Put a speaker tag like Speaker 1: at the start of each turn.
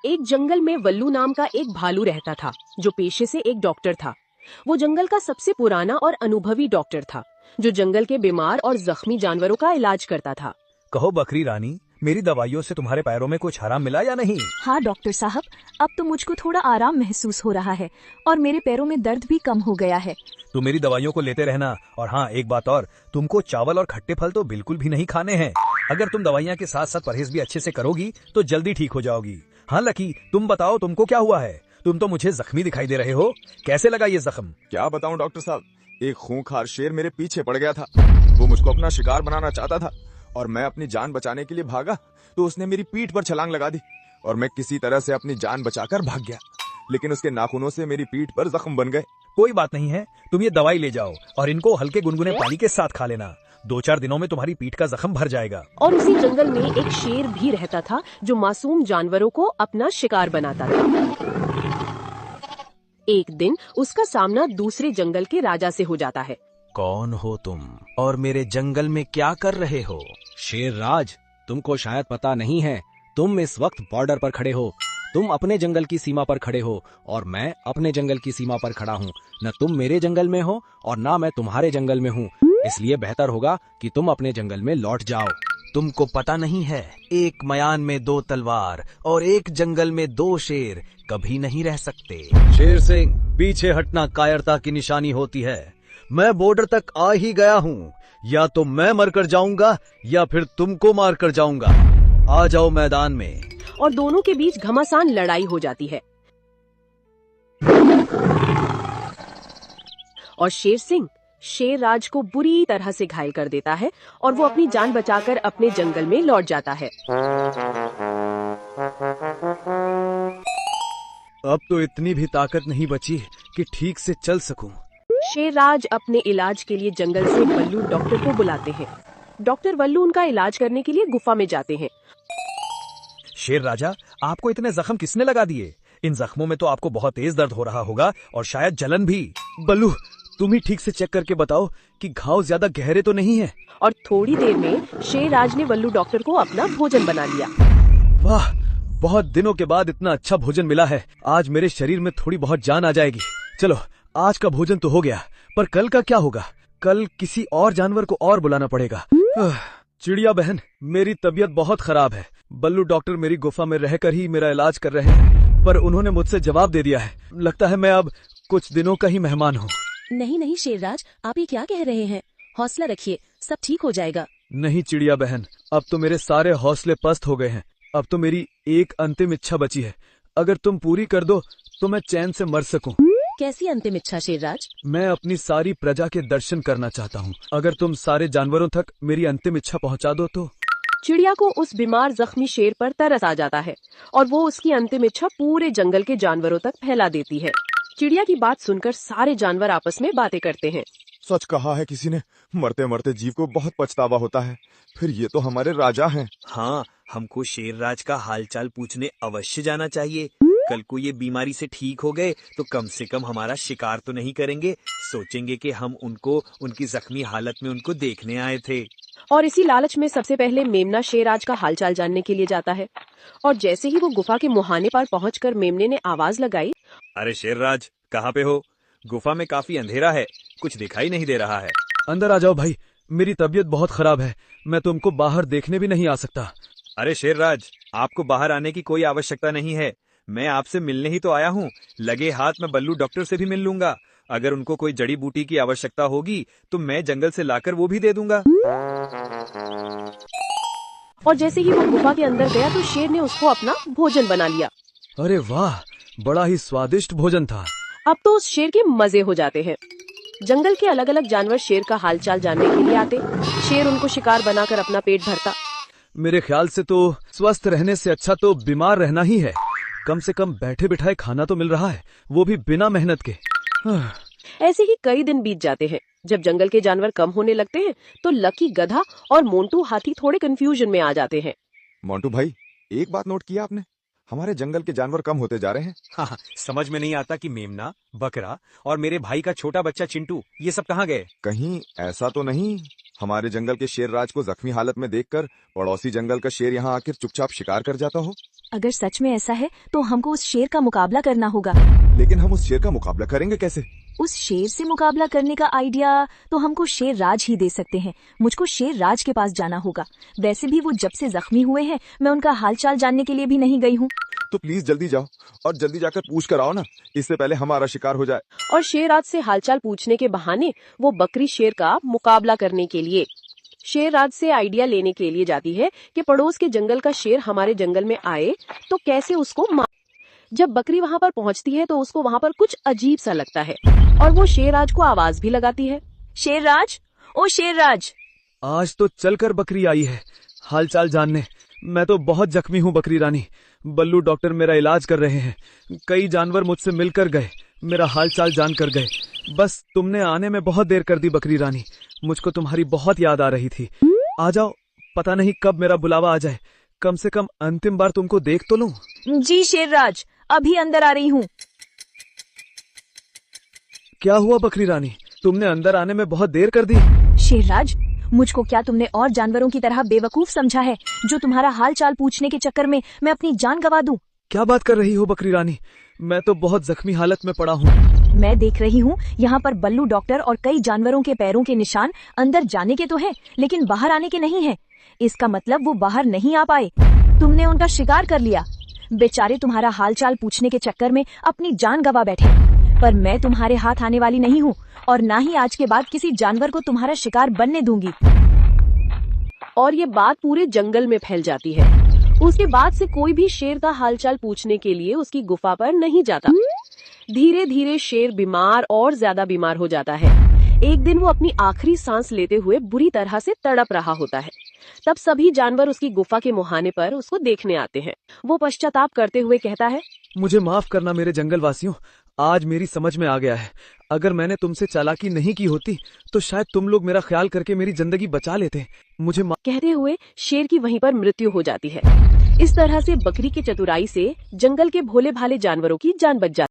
Speaker 1: एक जंगल में वल्लू नाम का एक भालू रहता था, जो पेशे से एक डॉक्टर था। वो जंगल का सबसे पुराना और अनुभवी डॉक्टर था, जो जंगल के बीमार और जख्मी जानवरों का इलाज करता था।
Speaker 2: कहो बकरी रानी, मेरी दवाइयों से तुम्हारे पैरों में कुछ आराम मिला या नहीं?
Speaker 3: हाँ डॉक्टर साहब, अब तो मुझको थोड़ा आराम महसूस हो रहा है और मेरे पैरों में दर्द भी कम हो गया है।
Speaker 2: तुम मेरी दवाइयों को लेते रहना। और हाँ, एक बात और, तुमको चावल और खट्टे फल तो बिल्कुल भी नहीं खाने हैं। अगर तुम दवाइयाँ के साथ साथ परहेज भी अच्छे से करोगी तो जल्दी ठीक हो जाओगी। हाँ लकी, तुम बताओ तुमको क्या हुआ है? तुम तो मुझे जख्मी दिखाई दे रहे हो। कैसे लगा ये जख्म?
Speaker 4: क्या बताऊं डॉक्टर साहब, एक खूंखार शेर मेरे पीछे पड़ गया था। वो मुझको अपना शिकार बनाना चाहता था और मैं अपनी जान बचाने के लिए भागा तो उसने मेरी पीठ पर छलांग लगा दी और मैं किसी तरह से अपनी जान बचाकर भाग गया, लेकिन उसके नाखूनों से मेरी पीठ पर जख्म बन गए।
Speaker 2: कोई बात नहीं है, तुम ये दवाई ले जाओ और इनको हल्के गुनगुने पानी के साथ खा लेना। 2-4 दिनों में तुम्हारी पीठ का जख्म भर जाएगा।
Speaker 1: और उसी जंगल में एक शेर भी रहता था, जो मासूम जानवरों को अपना शिकार बनाता था। एक दिन उसका सामना दूसरे जंगल के राजा से हो जाता है।
Speaker 5: कौन हो तुम और मेरे जंगल में क्या कर रहे हो? शेर राज, तुमको शायद पता नहीं है, तुम इस वक्त बॉर्डर पर खड़े हो। तुम अपने जंगल की सीमा पर खड़े हो और मैं अपने जंगल की सीमा पर खड़ा हूँ। न तुम मेरे जंगल में हो और ना मैं तुम्हारे जंगल में हूँ, इसलिए बेहतर होगा कि तुम अपने जंगल में लौट जाओ। तुमको पता नहीं है, एक मयान में 2 तलवार और एक जंगल में 2 शेर कभी नहीं रह सकते।
Speaker 6: शेर सिंह, पीछे हटना कायरता की निशानी होती है। मैं बॉर्डर तक आ ही गया हूँ, या तो मैं मरकर जाऊंगा या फिर तुमको मार कर जाऊंगा। आ जाओ मैदान में।
Speaker 1: और दोनों के बीच घमासान लड़ाई हो जाती है और शेर सिंह शेर राज को बुरी तरह से घायल कर देता है और वो अपनी जान बचाकर अपने जंगल में लौट जाता है।
Speaker 6: अब तो इतनी भी ताकत नहीं बची कि ठीक से चल सकूं।
Speaker 1: शेरराज अपने इलाज के लिए जंगल से वल्लू डॉक्टर को बुलाते हैं। डॉक्टर वल्लू उनका इलाज करने के लिए गुफा में जाते हैं।
Speaker 2: शेर राजा, आपको इतने जख्म किसने लगा दिए? इन जख्मों में तो आपको बहुत तेज दर्द हो रहा होगा और शायद जलन भी।
Speaker 6: बल्लू, तुम ही ठीक से चेक करके बताओ कि घाव ज्यादा गहरे तो नहीं है।
Speaker 1: और थोड़ी देर में शेरराज ने वल्लू डॉक्टर को अपना भोजन बना लिया।
Speaker 6: वाह, बहुत दिनों के बाद इतना अच्छा भोजन मिला है। आज मेरे शरीर में थोड़ी बहुत जान आ जाएगी। चलो, आज का भोजन तो हो गया, पर कल का क्या होगा? कल किसी और जानवर को और बुलाना पड़ेगा। चिड़िया बहन, मेरी तबीयत बहुत खराब है। बल्लू डॉक्टर मेरी गुफा में रहकर ही मेरा इलाज कर रहे हैं, पर उन्होंने मुझसे जवाब दे दिया है। लगता है मैं अब कुछ दिनों का ही मेहमान हूँ।
Speaker 3: नहीं नहीं शेरराज, आप ये क्या कह रहे हैं? हौसला रखिए, सब ठीक हो जाएगा।
Speaker 6: नहीं चिड़िया बहन, अब तो मेरे सारे हौसले पस्त हो गए हैं। अब तो मेरी एक अंतिम इच्छा बची है। अगर तुम पूरी कर दो तो मैं चैन से मर सकूं।
Speaker 3: कैसी अंतिम इच्छा शेरराज?
Speaker 6: मैं अपनी सारी प्रजा के दर्शन करना चाहता हूँ। अगर तुम सारे जानवरों तक मेरी अंतिम इच्छा पहुँचा दो तो।
Speaker 1: चिड़िया को उस बीमार जख्मी शेर पर तरस आ जाता है और वो उसकी अंतिम इच्छा पूरे जंगल के जानवरों तक फैला देती है। चिड़िया की बात सुनकर सारे जानवर आपस में बातें करते हैं।
Speaker 4: सच कहा है किसी ने, मरते मरते जीव को बहुत पछतावा होता है। फिर ये तो हमारे राजा हैं।
Speaker 5: हाँ, हमको शेर राज का हालचाल पूछने अवश्य जाना चाहिए। कल को ये बीमारी से ठीक हो गए तो कम से कम हमारा शिकार तो नहीं करेंगे। सोचेंगे कि हम उनको उनकी जख्मी हालत में उनको देखने आए थे।
Speaker 1: और इसी लालच में सबसे पहले मेमना शेरराज का हालचाल जानने के लिए जाता है। और जैसे ही वो गुफा के मुहाने पर पहुंचकर मेमने ने आवाज लगाई,
Speaker 5: अरे शेरराज, कहाँ पे हो? गुफा में काफी अंधेरा है, कुछ दिखाई नहीं दे रहा है।
Speaker 6: अंदर आ जाओ भाई, मेरी तबीयत बहुत खराब है। मैं तुमको बाहर देखने भी नहीं आ सकता।
Speaker 5: अरे शेरराज, आपको बाहर आने की कोई आवश्यकता नहीं है। मैं आपसे मिलने ही तो आया हूँ। लगे हाथ मैं बल्लू डॉक्टर से भी मिल लूंगा। अगर उनको कोई जड़ी बूटी की आवश्यकता होगी तो मैं जंगल से लाकर वो भी दे दूंगा।
Speaker 1: और जैसे ही वो गुफा के अंदर गया तो शेर ने उसको अपना भोजन बना लिया।
Speaker 6: अरे वाह, बड़ा ही स्वादिष्ट भोजन था।
Speaker 1: अब तो उस शेर के मजे हो जाते हैं। जंगल के अलग अलग जानवर शेर का हालचाल जानने के लिए आते। शेर उनको शिकार बनाकर अपना पेट भरता।
Speaker 6: मेरे ख्याल से तो स्वस्थ रहने से अच्छा तो बीमार रहना ही है। कम से कम बैठे बिठाए खाना तो मिल रहा है, वो भी बिना मेहनत के।
Speaker 1: ऐसे ही कई दिन बीत जाते हैं। जब जंगल के जानवर कम होने लगते हैं तो लकी गधा और मोंटू हाथी थोड़े कंफ्यूजन में आ जाते हैं।
Speaker 4: मोंटू भाई, एक बात नोट किया आपने? हमारे जंगल के जानवर कम होते जा रहे हैं।
Speaker 5: हाँ, समझ में नहीं आता कि मेमना, बकरा और मेरे भाई का छोटा बच्चा चिंटू ये सब कहाँ गए?
Speaker 4: कहीं ऐसा तो नहीं हमारे जंगल के शेर राज को जख्मी हालत में देखकर पड़ोसी जंगल का शेर यहाँ आकर चुपचाप शिकार कर जाता हो।
Speaker 3: अगर सच में ऐसा है तो हमको उस शेर का मुकाबला करना होगा।
Speaker 4: लेकिन हम उस शेर का मुकाबला करेंगे कैसे?
Speaker 3: उस शेर से मुकाबला करने का आइडिया तो हमको शेर राज ही दे सकते हैं। मुझको शेर राज के पास जाना होगा। वैसे भी वो जब से जख्मी हुए हैं मैं उनका हालचाल जानने के लिए भी नहीं गई हूँ।
Speaker 4: तो प्लीज जल्दी जाओ और जल्दी जाकर पूछ कर आओ ना, इससे पहले हमारा शिकार हो जाए।
Speaker 1: और शेर राज से हालचाल पूछने के बहाने वो बकरी शेर का मुकाबला करने के लिए शेर राज से आइडिया लेने के लिए जाती है कि पड़ोस के जंगल का शेर हमारे जंगल में आए तो कैसे उसको मार। जब बकरी वहाँ पर पहुँचती है तो उसको वहाँ पर कुछ अजीब सा लगता है और वो शेर राज को आवाज भी लगाती है।
Speaker 3: शेर राज, ओ शेर राज।
Speaker 6: आज तो चलकर बकरी आई है हालचाल जानने। मैं तो बहुत जख्मी हूँ बकरी रानी। बल्लू डॉक्टर मेरा इलाज कर रहे हैं। कई जानवर मुझसे मिलकर गए, मेरा हालचाल जान कर गए। बस तुमने आने में बहुत देर कर दी बकरी रानी। मुझको तुम्हारी बहुत याद आ रही थी। आ जाओ, पता नहीं कब मेरा बुलावा आ जाए। कम से कम अंतिम बार तुमको देख तो लूं।
Speaker 3: जी शेर राज, अभी अंदर आ रही हूँ।
Speaker 6: क्या हुआ बकरी रानी, तुमने अंदर आने में बहुत देर कर दी।
Speaker 3: शेर राज, मुझको क्या तुमने और जानवरों की तरह बेवकूफ समझा है जो तुम्हारा हाल चाल पूछने के चक्कर में मैं अपनी जान गंवा दूं?
Speaker 6: क्या बात कर रही हो बकरी रानी, मैं तो बहुत जख्मी हालत में पड़ा हूँ।
Speaker 3: मैं देख रही हूँ यहाँ पर बल्लू डॉक्टर और कई जानवरों के पैरों के निशान अंदर जाने के तो हैं, लेकिन बाहर आने के नहीं हैं। इसका मतलब वो बाहर नहीं आ पाए। तुमने उनका शिकार कर लिया। बेचारे तुम्हारा हालचाल पूछने के चक्कर में अपनी जान गंवा बैठे। पर मैं तुम्हारे हाथ आने वाली नहीं हूँ और ना ही आज के बाद किसी जानवर को तुम्हारा शिकार बनने दूंगी।
Speaker 1: और ये बात पूरे जंगल में फैल जाती है। उसके बाद से कोई भी शेर का हालचाल पूछने के लिए उसकी गुफा पर नहीं जाता। धीरे धीरे शेर बीमार और ज्यादा बीमार हो जाता है। एक दिन वो अपनी आखिरी सांस लेते हुए बुरी तरह से तड़प रहा होता है। तब सभी जानवर उसकी गुफा के मुहाने पर उसको देखने आते हैं। वो पश्चाताप करते हुए कहता है,
Speaker 6: मुझे माफ करना मेरे जंगल वासियों, आज मेरी समझ में आ गया है। अगर मैंने तुमसे चालाकी नहीं की होती तो शायद तुम लोग मेरा ख्याल करके मेरी जिंदगी बचा लेते। मुझे
Speaker 1: कहते हुए शेर की वहीं पर मृत्यु हो जाती है। इस तरह से बकरी की चतुराई से जंगल के भोले भाले जानवरों की जान बच जाती है।